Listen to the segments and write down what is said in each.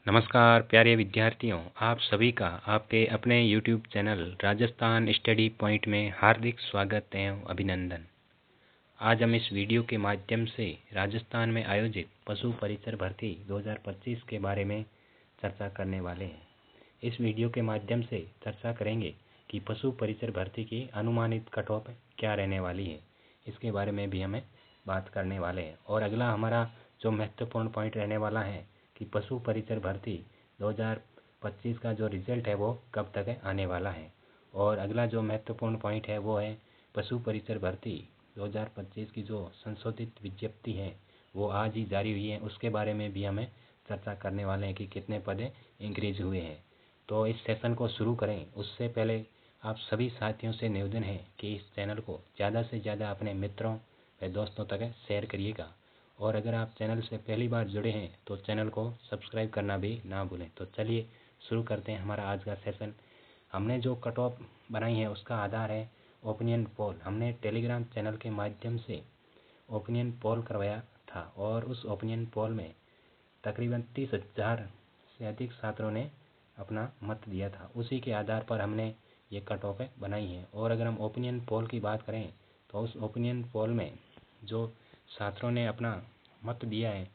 नमस्कार प्यारे विद्यार्थियों, आप सभी का आपके अपने YouTube channel Rajasthan study point में हार्दिक स्वागत एवं अभिनंदन। आज हम इस वीडियो के माध्यम से राजस्थान में आयोजित पशु परिचर भर्ती 2025 के बारे में चर्चा करने वाले हैं। इस वीडियो के माध्यम से चर्चा करेंगे कि पशु परिचर भर्ती की अनुमानित कट ऑफ क्या रहने वाली है, इसके बारे में भी हमें बात करने वाले हैं। और अगला हमारा जो महत्वपूर्ण पॉइंट रहने वाला है कि पशु परिचर भर्ती 2025 का जो रिजल्ट है वो कब तक आने वाला है। और अगला जो महत्वपूर्ण पॉइंट है वो है पशु परिचर भर्ती 2025 की जो संशोधित विज्ञप्ति है वो आज ही जारी हुई है, उसके बारे में भी हमें चर्चा करने वाले हैं कि कितने पद इंक्रीज हुए हैं। तो इस सेशन को शुरू करें उससे पहले आप सभी साथियों से निवेदन है कि इस चैनल को ज़्यादा से ज़्यादा अपने मित्रों व दोस्तों तक शेयर करिएगा। और अगर आप चैनल से पहली बार जुड़े हैं तो चैनल को सब्सक्राइब करना भी ना भूलें। तो चलिए शुरू करते हैं हमारा आज का सेशन। हमने जो कट ऑफ बनाई है उसका आधार है ओपिनियन पोल। हमने टेलीग्राम चैनल के माध्यम से ओपिनियन पोल करवाया था और उस ओपिनियन पोल में तकरीबन 30,000 से अधिक छात्रों ने अपना मत दिया था। उसी के आधार पर हमने ये कट ऑफ बनाई है। और अगर हम ओपिनियन पोल की बात करें तो उस ओपिनियन पोल में जो छात्रों ने अपना मत दिया है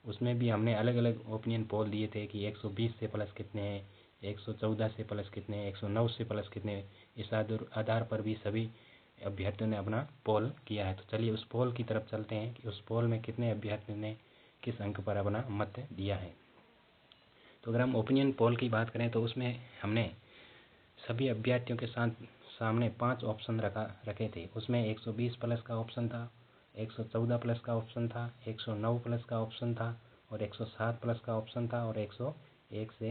उसमें भी हमने अलग अलग ओपिनियन पोल दिए थे कि 120 से प्लस कितने हैं, 114 से प्लस कितने हैं, 109 से प्लस कितने हैं। इस आधार पर भी सभी अभ्यर्थियों ने अपना पोल किया है। तो चलिए उस पोल की तरफ चलते हैं कि उस पोल में कितने अभ्यर्थियों ने किस अंक पर अपना मत दिया है। तो अगर हम ओपिनियन पोल की बात करें तो उसमें हमने सभी अभ्यर्थियों के सामने 5 ऑप्शन रखे थे। उसमें 120 प्लस का ऑप्शन था, 114 प्लस का ऑप्शन था, 109 प्लस का ऑप्शन था और 107 प्लस का ऑप्शन था और 101 से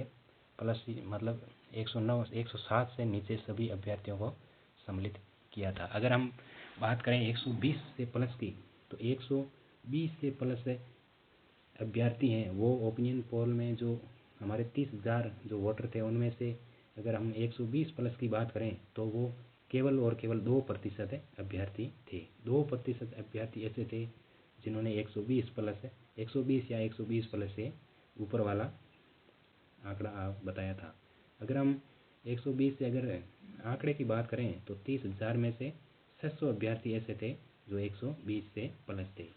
प्लस मतलब 109 107 से नीचे सभी अभ्यर्थियों को सम्मिलित किया था। अगर हम बात करें 120 से प्लस की तो 120 से प्लस अभ्यर्थी हैं वो ओपिनियन पोल में जो हमारे 30,000 जो वोटर थे उनमें से अगर हम 120 प्लस की बात करें तो वो केवल और केवल 2% अभ्यर्थी थे। 2% अभ्यर्थी ऐसे थे जिन्होंने 120 प्लस 120 या 120 प्लस से ऊपर वाला आंकड़ा बताया था। अगर हम 120 से अगर आंकड़े की बात करें तो 30,000 में से 600 अभ्यर्थी ऐसे थे जो 120 से प्लस थे।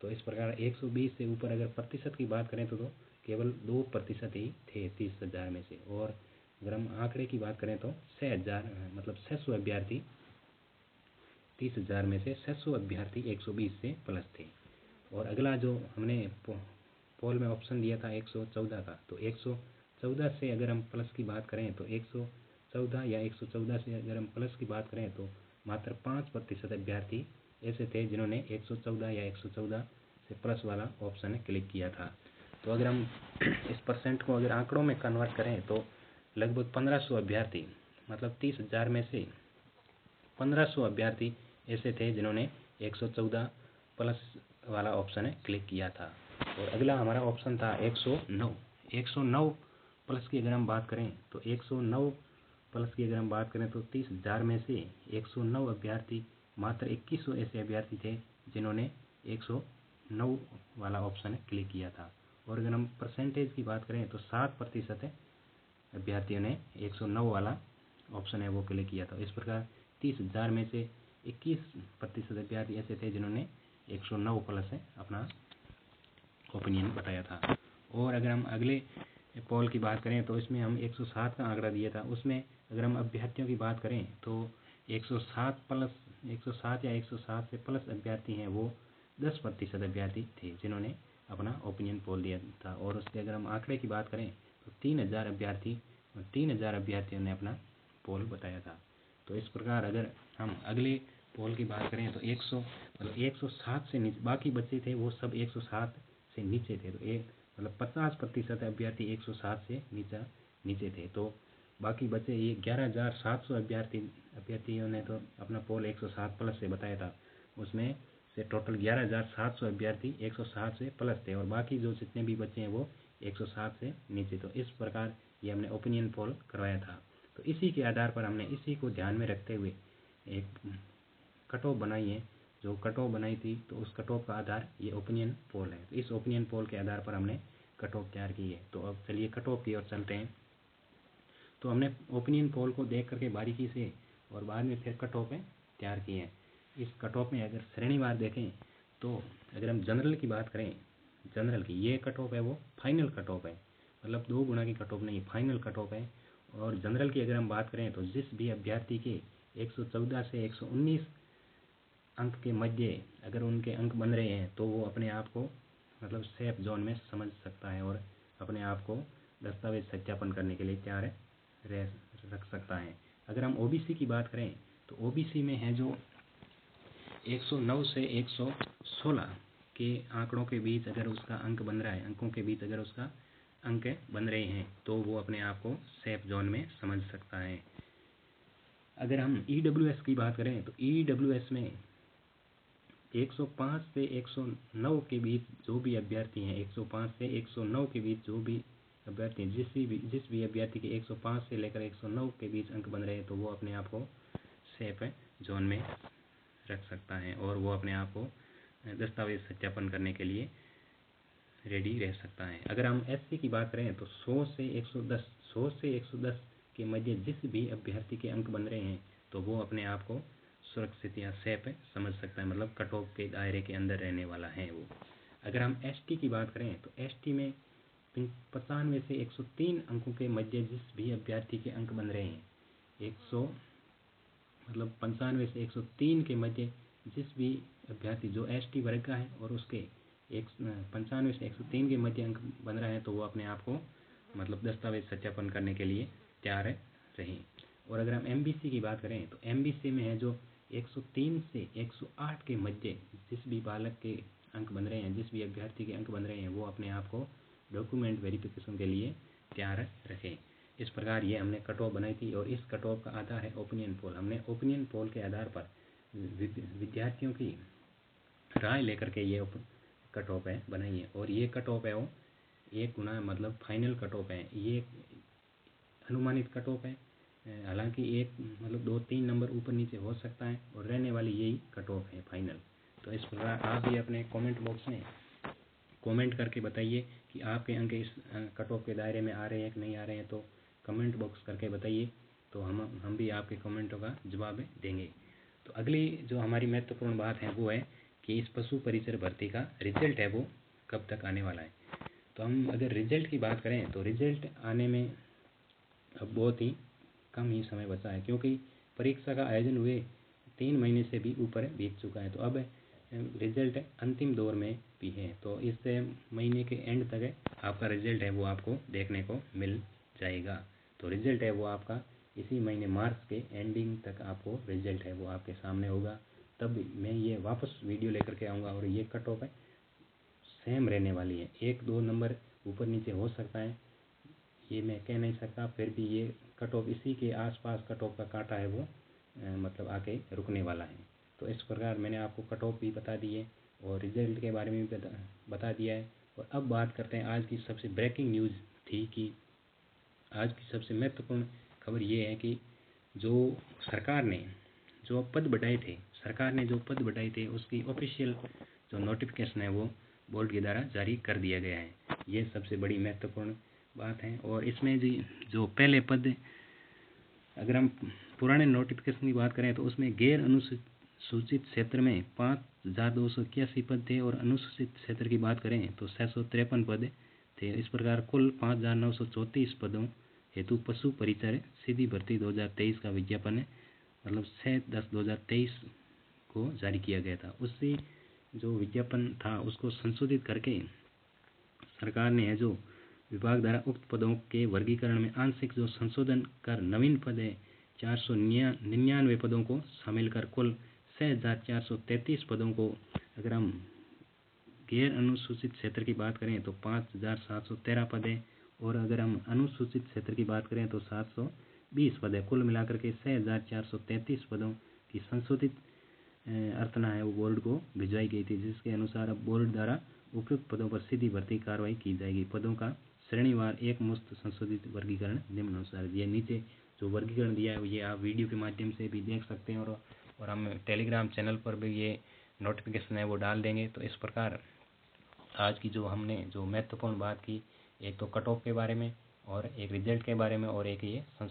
तो इस प्रकार 120 से ऊपर अगर प्रतिशत की बात करें तो केवल 2% ही थे 30,000 में से। और अगर हम आंकड़े की बात करें तो 6,000 मतलब 600 अभ्यर्थी 30,000 में से 600 अभ्यर्थी 120 से प्लस थे। और अगला जो हमने पोल में ऑप्शन दिया था 114 का, तो 114 से अगर हम प्लस की बात करें तो 114 या 114 से अगर हम प्लस की बात करें तो मात्र 5% अभ्यर्थी ऐसे थे जिन्होंने 114 या 114 से प्लस वाला ऑप्शन क्लिक किया था। तो अगर हम इस परसेंट को अगर आंकड़ों में कन्वर्ट करें तो लगभग 1500 अभ्यर्थी मतलब 30,000 में से 1500 अभ्यर्थी ऐसे थे जिन्होंने 114 प्लस वाला ऑप्शन क्लिक किया था। और अगला हमारा ऑप्शन था 109। 109 प्लस की अगर हम बात करें तो 109 प्लस की अगर हम बात करें तो 30,000 में से 109 अभ्यर्थी मात्र 2100 ऐसे अभ्यर्थी थे जिन्होंने 109 वाला ऑप्शन क्लिक किया था। और अगर हम परसेंटेज की बात करें तो 7% अभ्यर्थियों ने 109 वाला ऑप्शन है वो क्लिक किया था। इस प्रकार 30,000 में से 21% अभ्यर्थी ऐसे थे जिन्होंने 109 प्लस अपना ओपिनियन बताया था। और अगर हम अगले पोल की बात करें तो इसमें हम 107 का आंकड़ा दिया था। उसमें अगर हम अभ्यर्थियों की बात करें तो 107 या 107 से प्लस अभ्यर्थी हैं वो 10% अभ्यर्थी थे जिन्होंने अपना ओपिनियन पोल दिया था। और उसके अगर हम आंकड़े की बात करें तो 3,000 अभ्यर्थियों ने अपना पोल बताया था। तो इस प्रकार अगर हम अगले पोल की बात करें तो 107 से नीचे बाकी बच्चे थे वो सब 107 से नीचे थे। तो एक मतलब 50% अभ्यर्थी 107 से नीचे थे। तो बाकी बचे ये 11,700 अभ्यर्थियों ने तो अपना पोल 107 प्लस से बताया था। उसमें से टोटल 11,700 अभ्यर्थी 107 से प्लस थे और बाकी जो जितने भी बच्चे हैं वो 107 से नीचे। तो इस प्रकार ये हमने ओपिनियन पोल करवाया था। तो इसी के आधार पर हमने इसी को ध्यान में रखते हुए एक कट ऑफ बनाई है। जो कट ऑफ बनाई थी तो उस कट ऑफ का आधार ये ओपिनियन पोल है। तो इस ओपिनियन पोल के आधार पर हमने कट ऑफ तैयार की है। तो अब चलिए कट ऑफ की ओर चलते हैं। तो हमने ओपिनियन पोल को देख करके बारीकी से और बाद में फिर कट ऑफ तैयार की है। इस कट ऑफ में अगर श्रेणीवार देखें तो अगर हम जनरल की बात करें, जनरल की ये कट ऑफ है वो फाइनल कट ऑफ है, मतलब 2 गुना की कट ऑफ नहीं, फाइनल कट ऑफ है। और जनरल की अगर हम बात करें तो जिस भी अभ्यर्थी के 114 से 119 अंक के मध्य अगर उनके अंक बन रहे हैं तो वो अपने आप को मतलब सेफ जोन में समझ सकता है और अपने आप को दस्तावेज सत्यापन करने के लिए तैयार रख सकता है। अगर हम ओबीसी की बात करें तो ओबीसी में है जो 109 से 116 के आंकड़ों के बीच अगर उसका अंक बन रहा है, अंकों के बीच अगर उसका अंक बन रहे हैं तो वो अपने आप को सेफ जोन में समझ सकता है। अगर हम ईडब्ल्यूएस की बात करें तो ईडब्ल्यूएस में 105 से 109 के बीच जो भी अभ्यर्थी हैं, 105 से 109 के बीच जो भी अभ्यर्थी हैं, जिस भी अभ्यर्थी के 105 से लेकर 109 के बीच अंक बन रहे हैं तो वो अपने आप को सेफ जोन में रख सकता है और वो अपने आप को दस्तावेज सत्यापन करने के लिए रेडी रह सकता है। अगर हम एससी की बात करें तो 100 से 110 के मध्य जिस भी अभ्यर्थी के अंक बन रहे हैं तो वो अपने आप को सुरक्षित या सेफ समझ सकता है, मतलब कट ऑफ के दायरे के अंदर रहने वाला है वो। अगर हम एसटी की बात करें तो एसटी में 95 से 103 अंकों के मध्य जिस भी अभ्यर्थी के अंक बन रहे हैं, 95 से 103 के मध्य जिस भी अभ्यर्थी जो एसटी वर्ग का है और उसके 95 से 103 के मध्य अंक बन रहा है तो वो अपने आप को मतलब दस्तावेज सत्यापन करने के लिए तैयार रहे। और अगर हम एमबीसी की बात करें तो एमबीसी में है जो 103 से 108 के मध्य जिस भी बालक के अंक बन रहे हैं, जिस भी अभ्यर्थी के अंक बन रहे हैं वो अपने आप को डॉक्यूमेंट वेरिफिकेशन के लिए तैयार रखें। इस प्रकार ये हमने कट ऑफ बनाई थी और इस कट ऑफ का आधार है ओपिनियन पोल। हमने ओपिनियन पोल के आधार पर विद्यार्थियों की राय लेकर के ये कट ऑफ बनाई है और ये कट ऑफ है वो 1 गुना मतलब फाइनल कट ऑफ है, ये अनुमानित कट ऑफ है। हालांकि एक मतलब 2-3 नंबर ऊपर नीचे हो सकता है और रहने वाली यही कट ऑफ है फाइनल। तो इस प्रकार आप भी अपने कमेंट बॉक्स में कमेंट करके बताइए कि आपके अंक इस कट ऑफ के दायरे में आ रहे हैं कि नहीं आ रहे हैं, तो कमेंट बॉक्स करके बताइए तो हम भी आपके कमेंटों का जवाब देंगे। तो अगली जो हमारी महत्वपूर्ण बात है वो है कि इस पशु परिचर भर्ती का रिजल्ट है वो कब तक आने वाला है। तो हम अगर रिजल्ट की बात करें तो रिजल्ट आने में अब बहुत ही कम ही समय बचा है, क्योंकि परीक्षा का आयोजन हुए 3 महीने से भी ऊपर बीत चुका है। तो अब रिजल्ट अंतिम दौर में भी है, तो इस महीने के एंड तक आपका रिजल्ट है वो आपको देखने को मिल जाएगा। तो रिजल्ट है वो आपका इसी महीने मार्च के एंडिंग तक आपको रिजल्ट है वो आपके सामने होगा। तब मैं ये वापस वीडियो लेकर के आऊँगा और ये कट ऑफ सेम रहने वाली है, 1-2 नंबर ऊपर नीचे हो सकता है, ये मैं कह नहीं सकता, फिर भी ये कट ऑफ इसी के आसपास कट ऑफ का कांटा है वो मतलब आके रुकने वाला है। तो इस प्रकार मैंने आपको कट ऑफ भी बता दी है और रिजल्ट के बारे में भी बता दिया है। और अब बात करते हैं आज की सबसे ब्रेकिंग न्यूज़ थी कि आज की सबसे महत्वपूर्ण खबर ये है कि जो सरकार ने जो पद बढ़ाए थे, सरकार ने जो पद बढ़ाए थे उसकी ऑफिशियल जो नोटिफिकेशन है वो बोर्ड के द्वारा जारी कर दिया गया है। ये सबसे बड़ी महत्वपूर्ण बात है। और इसमें जो पहले पद, अगर हम पुराने नोटिफिकेशन की बात करें तो उसमें गैर अनुसूचित क्षेत्र में 5281 पद थे और अनुसूचित क्षेत्र की बात करें तो 653 पद थे। इस प्रकार कुल 5934 पदों हेतु पशु परिचर सीधी भर्ती 2023 का विज्ञापन मतलब 6/10/2023 को जारी किया गया था। उससे जो विज्ञापन था उसको संशोधित करके सरकार ने है जो विभाग द्वारा उक्त पदों के वर्गीकरण में आंशिक जो संशोधन कर नवीन पद है 499 पदों को शामिल कर कुल 6433 पदों को, अगर हम गैर अनुसूचित क्षेत्र की बात करें तो 5713 पद है और अगर हम अनुसूचित क्षेत्र की बात करें तो 720 पद है। कुल मिलाकर के 6433 पदों की संशोधित अर्थना है वो बोर्ड को भिजवाई गई थी, जिसके अनुसार अब बोर्ड द्वारा उपयुक्त पदों पर सीधी भर्ती कार्रवाई की जाएगी। पदों का श्रेणीवार एक मुश्त संशोधित वर्गीकरण निम्नानुसार। ये नीचे जो वर्गीकरण दिया है ये आप वीडियो के माध्यम से भी देख सकते हैं और हम टेलीग्राम चैनल पर भी ये नोटिफिकेशन है वो डाल देंगे। तो इस प्रकार आज की जो हमने जो महत्वपूर्ण बात की, एक तो कट ऑफ के बारे में और एक रिजल्ट के बारे में और एक ये संशोधन